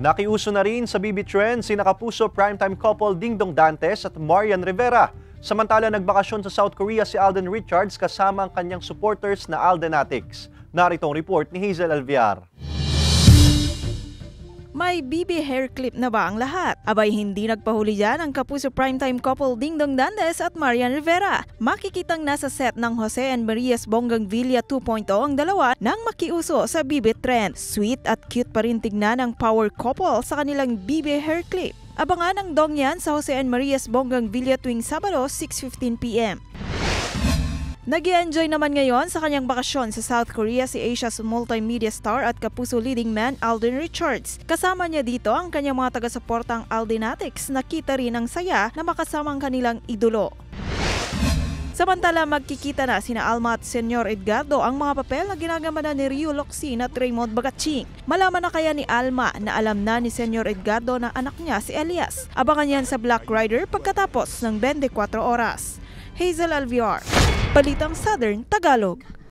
Nakiuso na rin sa BB Trend si Kapuso primetime couple Dingdong Dantes at Marian Rivera. Samantala nagbakasyon sa South Korea si Alden Richards kasama ang kanyang supporters na Aldenatics. Narito ang report ni Hazel Alviar. May BB hair clip na ba ang lahat? Abay hindi nagpahuli dyan ang Kapuso primetime couple Dingdong Dantes at Marian Rivera. Makikitang nasa set ng Jose and Maria's Bonggang Villa 2.0 ang dalawa nang makiuso sa BB Trend. Sweet at cute pa rin tignan ang power couple sa kanilang BB hair clip. Abangan ang dong yan sa Jose and Maria's Bonggang Villa tuwing Sabado 6:15 PM. Nag-i-enjoy naman ngayon sa kanyang bakasyon sa South Korea si Asia's multimedia star at Kapuso leading man Alden Richards. Kasama niya dito ang kanyang mga taga-suportang Aldenatics. Nakita rin ang saya na makasama ang kanilang idolo. Samantala magkikita na sina Alma at Senyor Edgardo ang mga papel na ginagamanan ni Rio Locsin at Raymond Bagaching. Malaman na kaya ni Alma na alam na ni Senyor Edgardo na anak niya si Elias. Abangan yan sa Black Rider pagkatapos ng 24 oras. Hazel Alviar, Balitang Southern Tagalog.